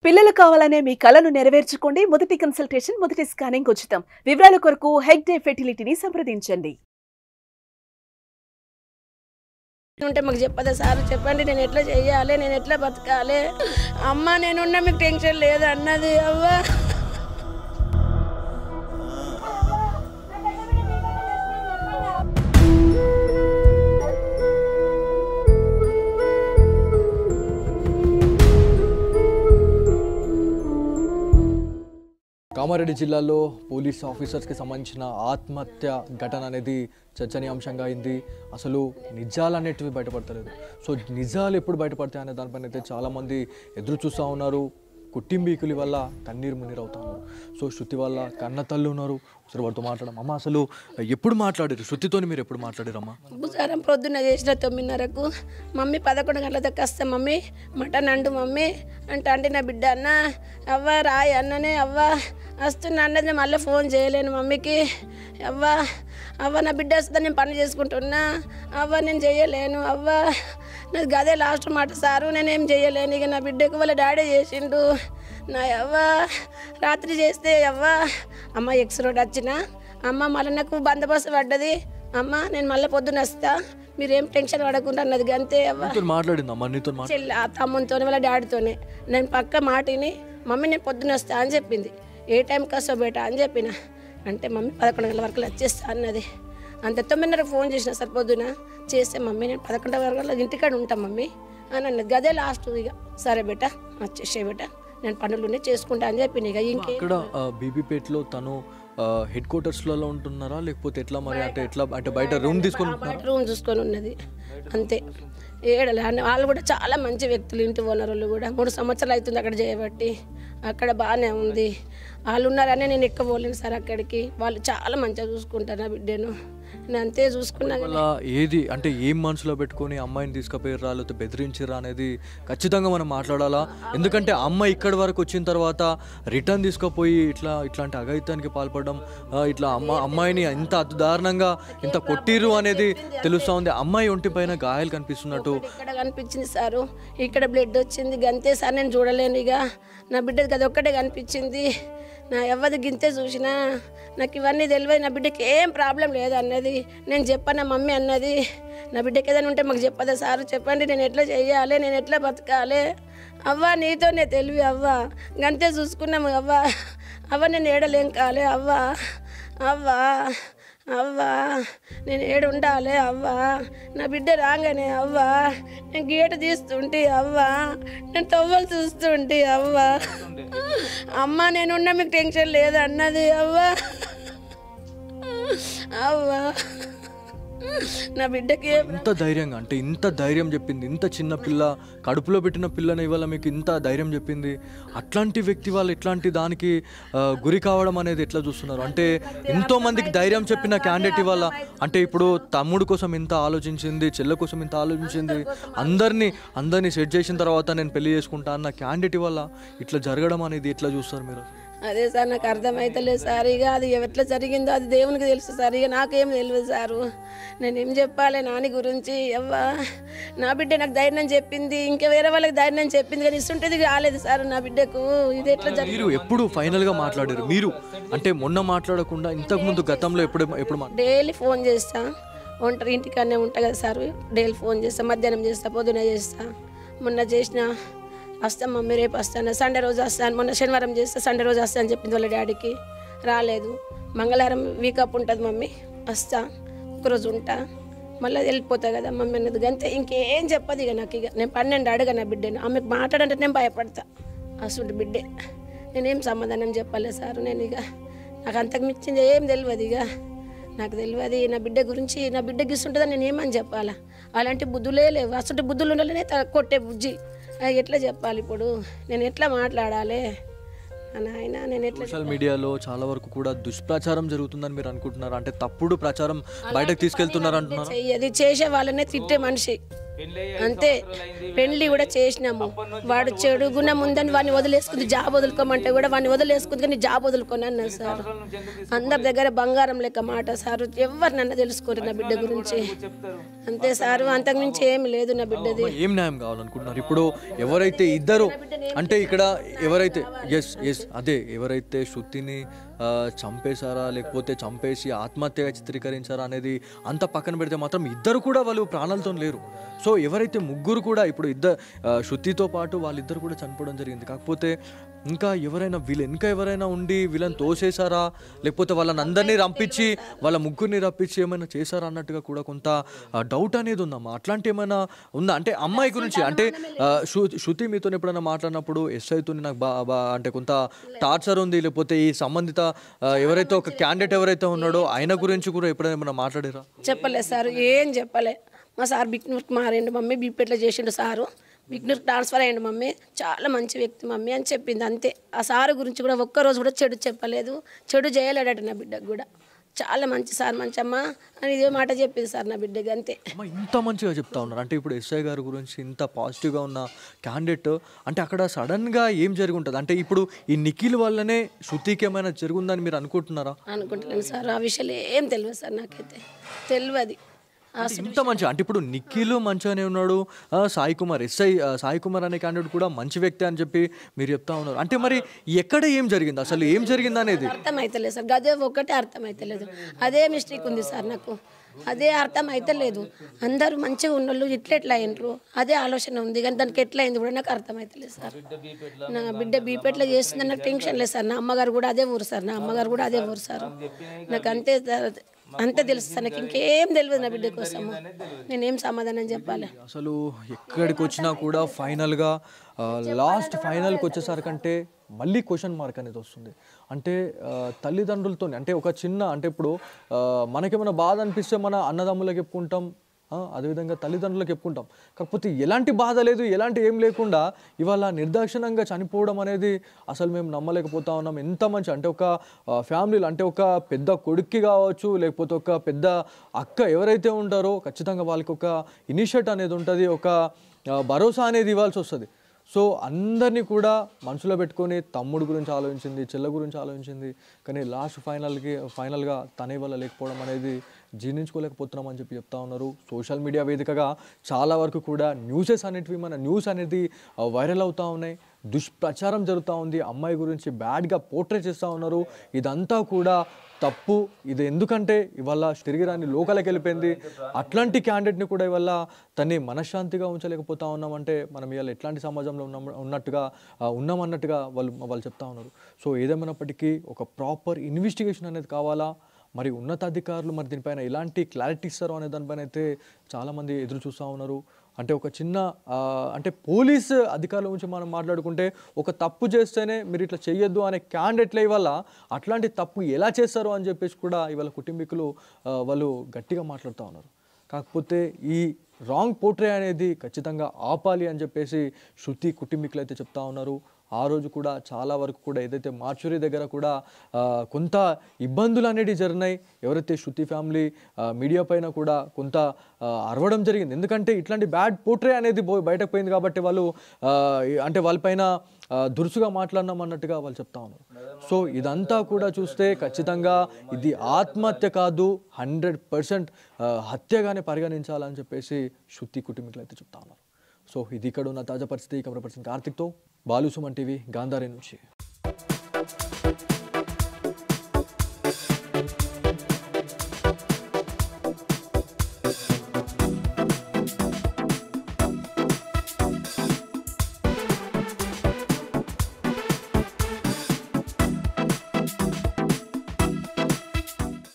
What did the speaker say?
పిల్లలు కావాలనే మీ కలను నెరవేర్చుకోండి. మొదటి కన్సల్టేషన్, మొదటి స్కానింగ్ ఉచితం. వివరాల కొరకు హెగ్డే ఫెర్టిలిటీని సంప్రదించండి. ఉంటే మాకు చెప్పదా సార్, చెప్పండి నేను ఎట్లా చెయ్యాలి, నేను ఎట్లా బతకాలి. అమ్మ నేనున్నా మీకు టెన్షన్ లేదు అన్నది. అవ్వ కామారెడ్డి జిల్లాలో పోలీస్ ఆఫీసర్స్కి సంబంధించిన ఆత్మహత్య ఘటన అనేది చర్చనీయాంశంగా అయింది. అసలు నిజాలు అనేటివి బయటపడతలేదు. సో నిజాలు ఎప్పుడు బయటపడతాయి అనే దానిపైన అయితే చాలామంది ఎదురు చూస్తూ ఉన్నారు. కుట్టింబీకుల వల్ల కన్నీరు మున్నీరు అవుతా ఉన్నారు. సో శృతి వల్ల కన్న తల్లి ఉన్నారు. సరే వారితో మాట్లాడడం. అమ్మ అసలు ఎప్పుడు మాట్లాడారు శృతితో? మీరు ఎప్పుడు మాట్లాడారమ్మా? బుధవారం పొద్దున్న చేసిన 9:30కు మమ్మీ 11 గంటల దాకా వస్తా మమ్మీ, మటన్ అండు మమ్మీ అంటే నా బిడ్డ అన్న అవ్వ రాయి అన్ననే అవ్వ వస్తున్నా అన్నది. నేను మళ్ళీ ఫోన్ చేయలేను మమ్మీకి. అవ్వ నా బిడ్డ వస్తుందా, నేను పని చేసుకుంటున్నా అవ్వ, నేను చేయలేను అవ్వ, నాది గదే లాస్ట్ మాట సారు, నేనేం చేయలేను ఇక. నా బిడ్డకు వాళ్ళ డాడీ చేసిండు నా అవ్వ. రాత్రి చేస్తే అమ్మ ఎక్స్ రోడ్ వచ్చిన అమ్మ మళ్ళీ నాకు బందోబస్తు పడ్డది. అమ్మ నేను మళ్ళీ పొద్దున వస్తా, మీరేం టెన్షన్ పడకుండా అన్నది. అంతే తమ్మునితో వాళ్ళ డాడీతోనే నేను పక్క మాటిని మమ్మీ నేను పొద్దున వస్తా అని చెప్పింది. ఏ టైంకి వస్తావు బేటా అని చెప్పిన. అంటే మమ్మీ 11 గంటల వరకు వచ్చేస్తా అన్నది. అంత 9:30 ఫోన్ చేసిన సార్ పొద్దున చేస్తే మమ్మీ నేను 11 వరకు ఇంటికాడ ఉంటాం మమ్మీ అని అన్నది. గదే లాస్ట్. ఇక సరే బేటా వచ్చేసే బేటా, నేను పనులు చేసుకుంటా అని చెప్పిన. ఇక ఇక్కడ బీబీపేటలో తను హెడ్ క్వార్టర్స్లలో ఉంటున్నారా లేకపోతే ఎట్లా మరి? అంటే బయట రూమ్ చూసుకొని ఉన్నది అంతే. ఏడలే వాళ్ళు కూడా చాలా మంచి వ్యక్తులు, ఇంటి ఓనర్ వాళ్ళు కూడా 3 సంవత్సరాలు అవుతుంది అక్కడ చేయబట్టి. అక్కడ బాగానే ఉంది. వాళ్ళు ఉన్నారని నేను ఎక్కువ పోలేను సార్ అక్కడికి. వాళ్ళు చాలా మంచిగా చూసుకుంటారు నా బిడ్డను. నేను అంతే చూసుకున్నా. ఏది అంటే ఏం మనసులో పెట్టుకొని అమ్మాయిని తీసుకుపోయారా లేకపోతే బెదిరించారా అనేది ఖచ్చితంగా మనం మాట్లాడాలా. ఎందుకంటే అమ్మాయి ఇక్కడి వరకు వచ్చిన తర్వాత రిటర్న్ తీసుకుపోయి ఇట్లాంటి అఘాయిత్యానికి పాల్పడడం, ఇట్లా అమ్మాయిని ఇంత దారుణంగా ఇంత కొట్టిరు అనేది తెలుస్తూ ఉంది. అమ్మాయి ఒంటి పైన గాయాలు కనిపిస్తున్నట్టు ఇక్కడ కనిపించింది సారు, ఇక్కడ బ్లడ్ వచ్చింది. గంతే సార్, నేను చూడలేను ఇక. నా బిడ్డది అది ఒక్కటే కనిపించింది. నా ఎవ్వది గింతే చూసినా నాకు ఇవన్నీ తెలియదు. నా బిడ్డకి ఏం ప్రాబ్లం లేదు అన్నది. నేను చెప్పాను మమ్మీ అన్నది. నా బిడ్డకి ఏదైనా ఉంటే మాకు చెప్పదా సారు, చెప్పండి నేను ఎట్లా చెయ్యాలి, నేను ఎట్లా బతకాలి. అవ్వ నీతోనే తెలివి అవ్వ, గంతే చూసుకున్నాము అవ్వ నేను ఏడలేం కాలే అవ్వ నేను ఏడు ఉండాలి అవ్వ. నా బిడ్డ రాగానే అవ్వ నేను గేటు తీస్తుంటే అవ్వ, నేను తవ్వలు చూస్తుంటే అవ్వ. అమ్మ నేనున్నా మీకు టెన్షన్ లేదు అన్నది అవ్వ. నా బిడ్డకి ఇంత ధైర్యంగా అంటే ఇంత ధైర్యం చెప్పింది. ఇంత చిన్న పిల్ల, కడుపులో పెట్టిన పిల్లని ఇవాళ మీకు ఇంత ధైర్యం చెప్పింది. అట్లాంటి వ్యక్తి వాళ్ళు ఇట్లాంటి దానికి గురి కావడం అనేది ఎట్లా చూస్తున్నారు? అంటే ఎంతో మందికి ధైర్యం చెప్పిన క్యాండిడేట్ ఇవాళ అంటే ఇప్పుడు తమ్ముడు కోసం ఇంత ఆలోచించింది, చెల్లె కోసం ఇంత ఆలోచించింది, అందరినీ సెట్ చేసిన తర్వాత నేను పెళ్లి చేసుకుంటా అన్న క్యాండిడేట్ వల్ల ఇట్లా జరగడం అనేది ఎట్లా చూస్తారు మీరు? అదే సార్ నాకు అర్థమవుతలేదు సార్. ఇక అది ఎట్లా జరిగిందో అది దేవునికి తెలుసు సార్. ఇక నాకేం తెలియదు సారు, నేనేం చెప్పాలి నాని గురించి. నా బిడ్డ నాకు ధైర్యం చెప్పింది, ఇంకా వేరే వాళ్ళకి ధైర్యం చెప్పింది, కానీ ఇస్తుంటేది కాలేదు సార్ నా బిడ్డకు. ఇది ఎట్లా మీరు ఎప్పుడు ఫైనల్గా మాట్లాడారు మీరు? అంటే మొన్న మాట్లాడకుండా ఇంతకుముందు గతంలో ఎప్పుడు డైలీ ఫోన్ చేస్తా, ఒంటరి ఇంటికాడనే ఉంటా కదా సార్. డైలీ ఫోన్ చేస్తా, మధ్యాహ్నం చేస్తా, పొద్దున చేస్తా. మొన్న చేసిన వస్తాం మమ్మీ రేపు వస్తాను, సండే రోజు వస్తాను. మొన్న శనివారం చేస్తే సండే రోజు వస్తా అని చెప్పింది వాళ్ళ డాడీకి. రాలేదు. మంగళవారం వీకప్ ఉంటుంది మమ్మీ, వస్తా ఒకరోజు ఉంటా, మళ్ళీ వెళ్ళిపోతా కదా మమ్మీ అన్నది. అంతే, ఇంకేం చెప్పదు ఇక నాకు. ఇక నేను 12 అడగా నా బిడ్డను. ఆమెకు మాట్లాడంటే నేను భయపడతా. అసలు బిడ్డే నేనేం సమాధానం చెప్పాలి సార్. నేను ఇక నాకు అంతకు మించింది ఏం తెలియదు. ఇక నాకు తెలియదు నా బిడ్డ గురించి. నా బిడ్డ గిస్తుంటుందని నేను ఏమని చెప్పాలా? అలాంటి బుద్ధులే లేవు. అసలు బుద్ధులు ఉండాలనే కొట్టే బుజ్జి. ఎట్లా చెప్పాలి ఇప్పుడు? నేను ఎట్లా మాట్లాడాలి నాయన? నేను ఎట్లా? సోషల్ మీడియాలో చాలా వరకు కూడా దుష్ప్రచారం జరుగుతుందని మీరు అనుకుంటున్నారు? అంటే తప్పుడు ప్రచారం బయటకు తీసుకెళ్తున్నారు అంటున్నారు. అది చేసే వాళ్ళనే తిట్టే మనిషి అంతే. పెళ్లి కూడా చేసినాము. వాడు చెడు గుణం ఉందని వాడిని వదిలేసుకుంది, జాబ్ వదులుకోమంటే కూడా వాడిని వదిలేసుకుంది, కానీ జాబ్ వదులుకొని అన్నారు సార్. అందరి దగ్గర బంగారం లెక్క మాట సార్. ఎవరినన్నా తెలుసుకోరు నా బిడ్డ గురించి. అంతే సార్, అంతకుమించి ఏమి లేదు నా బిడ్డది. ఏం న్యాయం కావాలనుకుంటున్నారు ఇప్పుడు? ఎవరైతే ఇద్దరు అంటే ఇక్కడ ఎవరైతే అదే ఎవరైతే శృతిని చంపేశారా లేకపోతే చంపేసి ఆత్మహత్యగా చిత్రీకరించారా అనేది అంత పక్కన పెడితే మాత్రం ఇద్దరు కూడా వాళ్ళు ప్రాణాలతో లేరు. సో ఎవరైతే ముగ్గురు కూడా ఇప్పుడు శృతితో పాటు వాళ్ళిద్దరు కూడా చనిపోవడం జరిగింది. కాకపోతే ఇంకా ఎవరైనా ఉండి వీళ్ళని తోసేశారా లేకపోతే వాళ్ళని అందరినీ రంపించి వాళ్ళ ముగ్గురిని రప్పించి ఏమైనా చేశారా అన్నట్టుగా కూడా కొంత డౌట్ అనేది ఉందమ్మా. అట్లాంటి ఏమైనా ఉందా అంటే అమ్మాయి గురించి? అంటే శృతి మీతో ఎప్పుడైనా మాట్లాడినప్పుడు ఎస్ఐతో నాకు అంటే కొంత టార్చర్ ఉంది లేకపోతే ఈ సంబంధిత ఎవరైతే ఒక క్యాండిడేట్ ఎవరైతే ఉన్నాడో ఆయన గురించి కూడా ఎప్పుడైనా ఏమైనా మాట్లాడారా? చెప్పలేదు సార్, ఏం చెప్పలే. మా సార్ బిక్నూర్కి మారిండు మమ్మీ, బీపేట్లో చేసిండు సారు, బిక్నూర్కి ట్రాన్స్ఫర్ అయ్యిండు మమ్మీ, చాలా మంచి వ్యక్తి మమ్మీ అని చెప్పింది అంతే. ఆ సారు గురించి కూడా ఒక్కరోజు కూడా చెడు చెప్పలేదు, చెడు చేయలేడట నా బిడ్డకు కూడా. చాలా మంచి సార్, మంచి అమ్మ అని ఇదే మాట చెప్పింది సార్ నా బిడ్డకి అంతే. ఇంత మంచిగా చెప్తా ఉన్నారు అంటే ఇప్పుడు ఎస్ఐ గారి గురించి ఇంత పాజిటివ్గా ఉన్న క్యాండిడేట్ అంటే అక్కడ సడన్గా ఏం జరిగి ఉంటుంది అంటే ఇప్పుడు ఈ నిఖిల్ వల్లనే శృతికి ఏమైనా జరుగుందని మీరు అనుకుంటున్నారా? అనుకుంటలేను సార్, ఆ విషయాలు ఏం తెలియదు సార్, నాకైతే తెలియదు. ఇంత మంచిగా అంటే ఇప్పుడు నిఖిల్ మంచిగానే ఉన్నాడు, సాయి కుమార్ అనే క్యాండిడేట్ కూడా మంచి వ్యక్తి అని చెప్పి మీరు చెప్తా ఉన్నారు. అంటే మరి ఎక్కడ ఏం జరిగింది, అసలు ఏం జరిగింది అనేది అర్థమైతలేదు సార్. అదే ఒకటే అర్థమైతలేదు, అదే మిస్టేక్ ఉంది సార్ నాకు, అదే అర్థం అయితలేదు. అందరూ మంచిగా ఉన్నోళ్ళు ఎట్లా అయినరు అదే ఆలోచన ఉంది, కానీ దానికి ఎట్లా అయింది కూడా నాకు అర్థమైతలేదు సార్. నా బిడ్డ బీపేట్లో చేస్తుందని నాకు టెన్షన్ లేదు సార్. నా అమ్మగారు కూడా అదే ఊరు సార్, నాకు అంతే తెలుసు సార్. నాకు ఇంకేం తెలియదు నా బిడ్డ కోసము, నేనేం సమాధానం చెప్పాలి? అసలు ఎక్కడికి వచ్చినా కూడా ఫైనల్గా ఫైనల్కి వచ్చేసరికంటే మళ్ళీ క్వశ్చన్ మార్క్ అనేది వస్తుంది. అంటే తల్లిదండ్రులతో అంటే ఒక చిన్న అంటే ఇప్పుడు మనకేమైనా బాధ అనిపిస్తే మన అన్నదమ్ములకు చెప్పుకుంటాం, అదేవిధంగా తల్లిదండ్రులకు చెప్పుకుంటాం. కాకపోతే ఎలాంటి బాధ లేదు, ఎలాంటి ఏం లేకుండా ఇవాళ నిర్దాక్షిణంగా చనిపోవడం అనేది అసలు మేము నమ్మలేకపోతా ఉన్నాం. ఎంత మంచి అంటే ఒక ఫ్యామిలీలో అంటే ఒక పెద్ద కొడుక్కి కావచ్చు లేకపోతే ఒక పెద్ద అక్క ఎవరైతే ఉంటారో ఖచ్చితంగా వాళ్ళకి ఒక ఇనిషియేట్ అనేది ఉంటుంది, ఒక భరోసా అనేది ఇవ్వాల్సి వస్తుంది. సో అందరినీ కూడా మనసులో పెట్టుకొని తమ్ముడు గురించి ఆలోచించింది, చెల్ల గురించి ఆలోచించింది, కానీ ఫైనల్గా తనే వల్ల లేకపోవడం అనేది జీర్ణించుకోలేకపోతున్నామని చెప్పి చెప్తా ఉన్నారు. సోషల్ మీడియా వేదికగా చాలా వరకు కూడా న్యూస్ అనేది వైరల్ అవుతూ ఉన్నాయి, దుష్ప్రచారం జరుగుతూ ఉంది, అమ్మాయి గురించి బ్యాడ్గా పోర్ట్రే చేస్తూ ఉన్నారు. ఇదంతా కూడా తప్పు. ఇది ఎందుకంటే ఇవాళ తిరిగి రాని లోకాలకు వెళ్ళిపోయింది. అట్లాంటి క్యాండిడేట్ని కూడా ఇవాళ తన్ని మనశ్శాంతిగా ఉంచలేకపోతా ఉన్నామంటే మనం ఇవాళ ఎట్లాంటి సమాజంలో ఉన్నామన్నట్టుగా వాళ్ళు చెప్తా ఉన్నారు. సో ఏదేమైనప్పటికీ ఒక ప్రాపర్ ఇన్వెస్టిగేషన్ అనేది కావాలా, మరి ఉన్నతాధికారులు మరి దీనిపైన ఎలాంటి క్లారిటీ ఇస్తారో అనే దానిపైన అయితే చాలామంది ఎదురు చూస్తూ ఉన్నారు. అంటే ఒక చిన్న అంటే పోలీస్ అధికారుల గురించి మనం మాట్లాడుకుంటే ఒక తప్పు చేస్తేనే మీరు ఇట్లా చేయొద్దు అనే క్యాండిడేట్ల ఇవాళ అట్లాంటి తప్పు ఎలా చేస్తారు అని చెప్పేసి కూడా ఇవాళ కుటుంబీకులు వాళ్ళు గట్టిగా మాట్లాడుతూ ఉన్నారు. కాకపోతే ఈ రాంగ్ పోర్ట్రే అనేది ఖచ్చితంగా ఆపాలి అని చెప్పేసి శృతి కుటుంబీకులు అయితే చెప్తా ఉన్నారు. ఆ రోజు కూడా చాలా వరకు కూడా ఏదైతే మార్చురీ దగ్గర కూడా కొంత ఇబ్బందులు అనేవి జరిగినాయి. ఎవరైతే శృతి ఫ్యామిలీ మీడియా పైన కూడా కొంత అరవడం జరిగింది. ఎందుకంటే ఇట్లాంటి బ్యాడ్ పోర్ట్రే అనేది బయటకు పోయింది కాబట్టి వాళ్ళు అంటే వాళ్ళపైన దురుసుగా మాట్లాడినాం అన్నట్టుగా వాళ్ళు చెప్తా ఉన్నారు. సో ఇదంతా కూడా చూస్తే ఖచ్చితంగా ఇది ఆత్మహత్య కాదు, 100% హత్యగానే పరిగణించాలని చెప్పేసి శృతి కుటుంబీకులు అయితే చెప్తా ఉన్నారు. సో ఇది ఇక్కడ ఉన్న తాజా పరిస్థితి. కెమెరా పర్సన్ కార్తిక్తో బాలు, సుమన్ టీవీ, గాంధారి నుంచి.